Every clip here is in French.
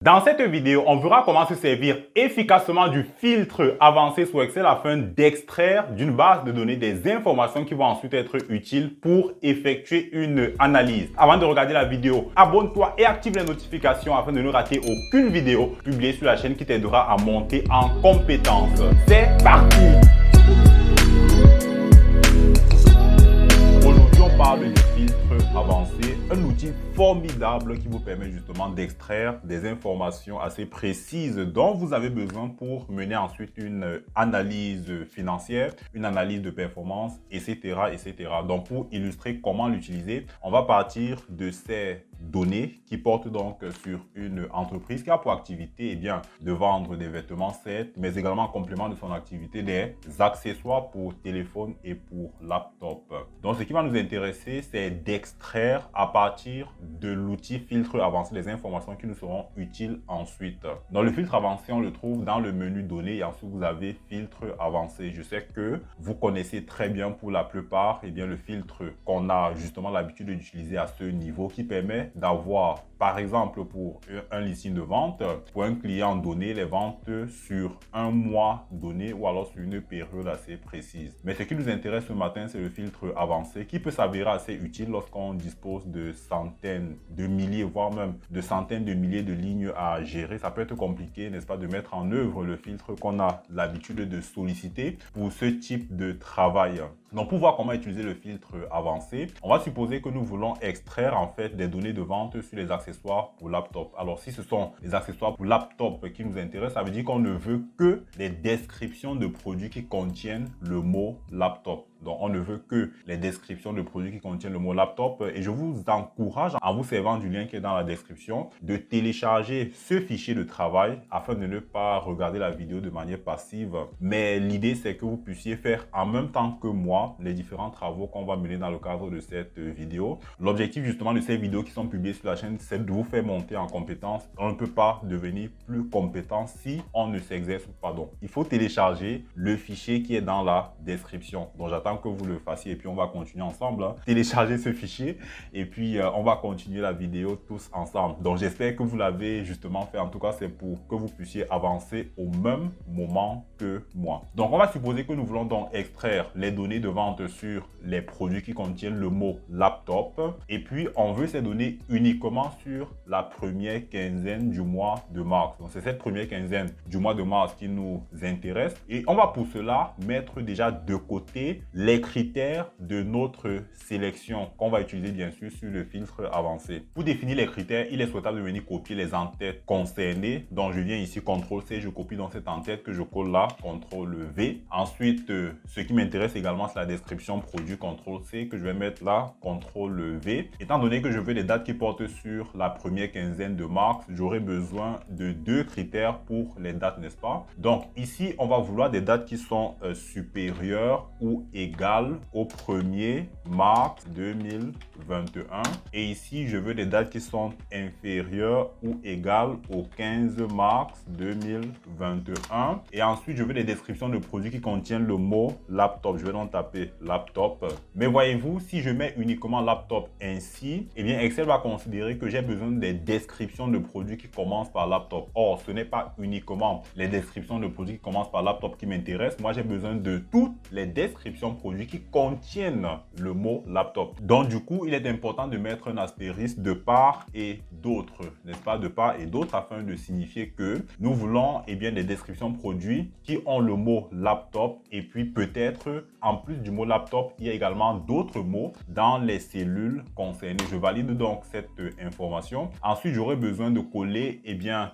Dans cette vidéo, on verra comment se servir efficacement du filtre avancé sur Excel afin d'extraire d'une base de données des informations qui vont ensuite être utiles pour effectuer une analyse. Avant de regarder la vidéo, abonne-toi et active les notifications afin de ne rater aucune vidéo publiée sur la chaîne qui t'aidera à monter en compétences. C'est parti! Aujourd'hui, on parle du filtre avancé, un outil formidable qui vous permet justement d'extraire des informations assez précises dont vous avez besoin pour mener ensuite une analyse financière, une analyse de performance, etc., etc. Donc, pour illustrer comment l'utiliser, on va partir de ces données qui portent donc sur une entreprise qui a pour activité de vendre des vêtements, certes, mais également en complément de son activité des accessoires pour téléphone et pour laptop. Donc, ce qui va nous intéresser, c'est d'extraire à partir de l'outil filtre avancé les informations qui nous seront utiles ensuite. Dans le filtre avancé, on le trouve dans le menu données et ensuite vous avez filtre avancé. Je sais que vous connaissez très bien pour la plupart le filtre qu'on a justement l'habitude d'utiliser à ce niveau qui permet d'avoir par exemple pour un listing de vente, pour un client donné, les ventes sur un mois donné ou alors sur une période assez précise. Mais ce qui nous intéresse ce matin, c'est le filtre avancé qui peut s'avérer assez utile lorsqu'on dispose de centaines, de milliers, voire même de centaines de milliers de lignes à gérer. Ça peut être compliqué, n'est-ce pas, de mettre en œuvre le filtre qu'on a l'habitude de solliciter pour ce type de travail. Donc, pour voir comment utiliser le filtre avancé, on va supposer que nous voulons extraire en fait des données de vente sur les accessoires pour laptop. Alors, si ce sont les accessoires pour laptop qui nous intéressent, ça veut dire qu'on ne veut que les descriptions de produits qui contiennent le mot laptop. Donc, on ne veut que les descriptions de produits qui contiennent le mot laptop. Et je vous encourage, en vous servant du lien qui est dans la description, de télécharger ce fichier de travail afin de ne pas regarder la vidéo de manière passive. Mais l'idée, c'est que vous puissiez faire en même temps que moi les différents travaux qu'on va mener dans le cadre de cette vidéo. L'objectif justement de ces vidéos qui sont publiées sur la chaîne, c'est de vous faire monter en compétence. On ne peut pas devenir plus compétent si on ne s'exerce pas. Donc, il faut télécharger le fichier qui est dans la description. Donc, j'attends que vous le fassiez et puis on va continuer ensemble. Télécharger ce fichier et puis on va continuer la vidéo tous ensemble. Donc j'espère que vous l'avez justement fait. En tout cas, c'est pour que vous puissiez avancer au même moment que moi. Donc on va supposer que nous voulons donc extraire les données de vente sur les produits qui contiennent le mot laptop et puis on veut ces données uniquement sur la première quinzaine du mois de mars. Donc c'est cette première quinzaine du mois de mars qui nous intéresse et on va pour cela mettre déjà de côté les critères de notre sélection qu'on va utiliser bien sûr sur le filtre avancé. Pour définir les critères, il est souhaitable de venir copier les en-têtes concernées. Donc je viens ici CTRL-C, je copie dans cette en-tête que je colle là, CTRL-V. Ensuite, ce qui m'intéresse également, c'est la description produit, CTRL-C que je vais mettre là, CTRL-V. Étant donné que je veux les dates qui portent sur la première quinzaine de mars, j'aurai besoin de deux critères pour les dates, n'est-ce pas? Donc ici, on va vouloir des dates qui sont supérieures ou égale au 1er mars 2021 et ici je veux des dates qui sont inférieures ou égales au 15 mars 2021 et ensuite je veux des descriptions de produits qui contiennent le mot laptop. Je vais donc taper laptop, mais voyez-vous, si je mets uniquement laptop ainsi, Excel va considérer que j'ai besoin des descriptions de produits qui commencent par laptop. Or, ce n'est pas uniquement les descriptions de produits qui commencent par laptop qui m'intéressent. Moi, j'ai besoin de toutes les descriptions produits qui contiennent le mot laptop. Donc du coup, il est important de mettre un astérisque de part et d'autre, n'est-ce pas, de part et d'autre afin de signifier que nous voulons des descriptions produits qui ont le mot laptop et puis peut-être en plus du mot laptop, il y a également d'autres mots dans les cellules concernées. Je valide donc cette information. Ensuite, j'aurai besoin de coller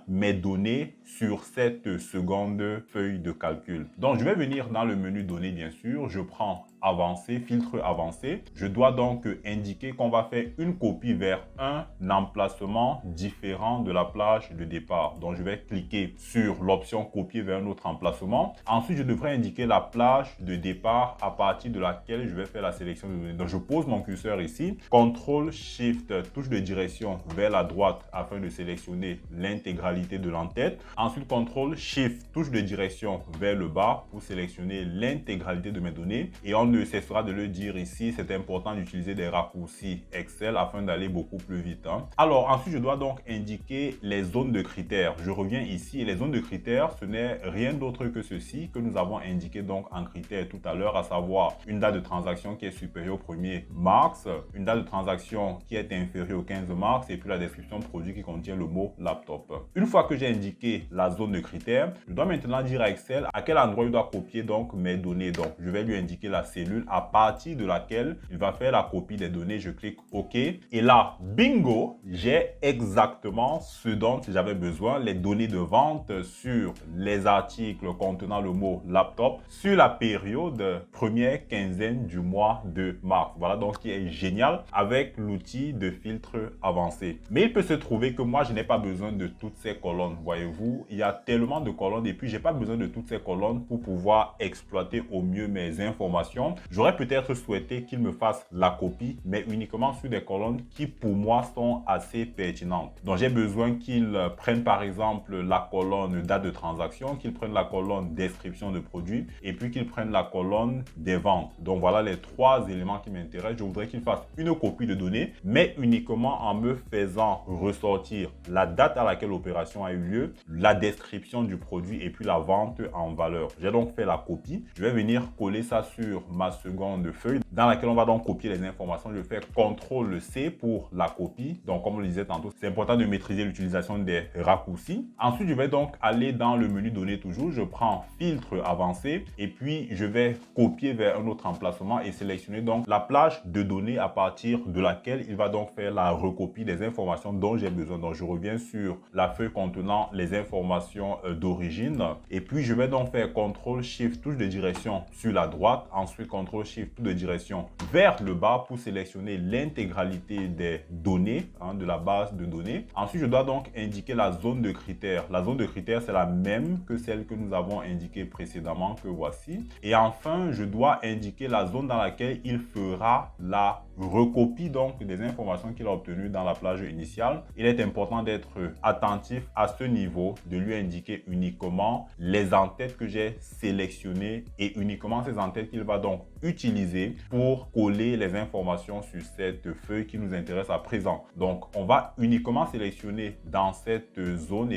mes données sur cette seconde feuille de calcul. Donc je vais venir dans le menu données, bien sûr, je prends avancé, filtre avancé. Je dois donc indiquer qu'on va faire une copie vers un emplacement différent de la plage de départ. Donc, je vais cliquer sur l'option copier vers un autre emplacement. Ensuite, je devrais indiquer la plage de départ à partir de laquelle je vais faire la sélection de données. Donc, je pose mon curseur ici. CTRL SHIFT, touche de direction vers la droite afin de sélectionner l'intégralité de l'entête. Ensuite, CTRL SHIFT, touche de direction vers le bas pour sélectionner l'intégralité de mes données. Et on ne ne cessera de le dire ici, c'est important d'utiliser des raccourcis Excel afin d'aller beaucoup plus vite. Alors ensuite, je dois donc indiquer les zones de critères. Je reviens ici et les zones de critères, ce n'est rien d'autre que ceci que nous avons indiqué donc en critères tout à l'heure, à savoir une date de transaction qui est supérieure au 1er mars, une date de transaction qui est inférieure au 15 mars et puis la description produit qui contient le mot laptop. Une fois que j'ai indiqué la zone de critères, je dois maintenant dire à Excel à quel endroit il doit copier donc mes données. Donc je vais lui indiquer la cellule à partir de laquelle il va faire la copie des données. Je clique OK et là, bingo, j'ai exactement ce dont j'avais besoin, les données de vente sur les articles contenant le mot laptop sur la période première quinzaine du mois de mars. Voilà donc qui est génial avec l'outil de filtre avancé. Mais il peut se trouver que moi je n'ai pas besoin de toutes ces colonnes. Voyez-vous, il y a tellement de colonnes et puis j'ai pas besoin de toutes ces colonnes pour pouvoir exploiter au mieux mes informations. J'aurais peut-être souhaité qu'il me fasse la copie, mais uniquement sur des colonnes qui pour moi sont assez pertinentes. Donc j'ai besoin qu'il prenne par exemple la colonne date de transaction, qu'il prenne la colonne description de produit et puis qu'il prenne la colonne des ventes. Donc voilà les trois éléments qui m'intéressent. Je voudrais qu'il fasse une copie de données, mais uniquement en me faisant ressortir la date à laquelle l'opération a eu lieu, la description du produit et puis la vente en valeur. J'ai donc fait la copie. Je vais venir coller ça sur ma seconde feuille dans laquelle on va donc copier les informations. Je fais CTRL-C pour la copie. Donc comme on le disait tantôt, c'est important de maîtriser l'utilisation des raccourcis. Ensuite, je vais donc aller dans le menu données toujours. Je prends filtre avancé et puis je vais copier vers un autre emplacement et sélectionner donc la plage de données à partir de laquelle il va donc faire la recopie des informations dont j'ai besoin. Donc je reviens sur la feuille contenant les informations d'origine et puis je vais donc faire CTRL-SHIFT touche de direction sur la droite, ensuite CTRL-SHIFT touche de direction vers le bas pour sélectionner l'intégralité des données de la base de données. Ensuite, je dois donc indiquer la zone de critères. La zone de critères, c'est la même que celle que nous avons indiquée précédemment, que voici. Et enfin, je dois indiquer la zone dans laquelle il fera la recopie donc des informations qu'il a obtenues dans la plage initiale. Il est important d'être attentif à ce niveau, de lui indiquer uniquement les en-têtes que j'ai sélectionnées et uniquement ces en-têtes qu'il va donc utiliser pour coller les informations sur cette feuille qui nous intéresse à présent. Donc, on va uniquement sélectionner dans cette zone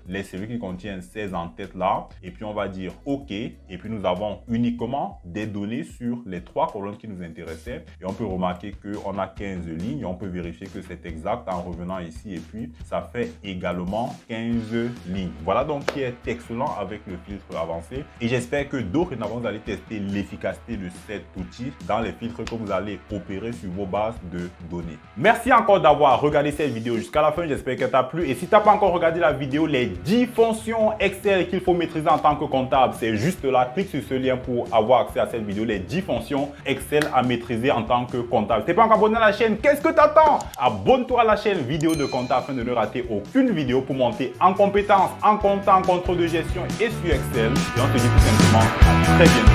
les cellules qui contiennent ces en-têtes là et puis on va dire OK et puis nous avons uniquement des données sur les trois colonnes qui nous intéressaient et on peut remarquer qu'on a 15 lignes. On peut vérifier que c'est exact en revenant ici et puis ça fait également 15 lignes. Voilà donc qui est excellent avec le filtre avancé et j'espère que dorénavant vous allez tester l'efficacité de cet outil dans les filtres que vous allez opérer sur vos bases de données. Merci encore d'avoir regardé cette vidéo jusqu'à la fin. J'espère qu'elle t'a plu et si tu n'as pas encore regardé la vidéo, les 10 fonctions Excel qu'il faut maîtriser en tant que comptable, c'est juste là. Clique sur ce lien pour avoir accès à cette vidéo, les 10 fonctions Excel à maîtriser en tant que comptable. Si tu n'es pas encore abonné à la chaîne, qu'est-ce que tu attends? Abonne-toi à la chaîne vidéo de comptable afin de ne rater aucune vidéo pour monter en compétences, en comptant, en contrôle de gestion et sur Excel. Et on se dit tout simplement à très bientôt.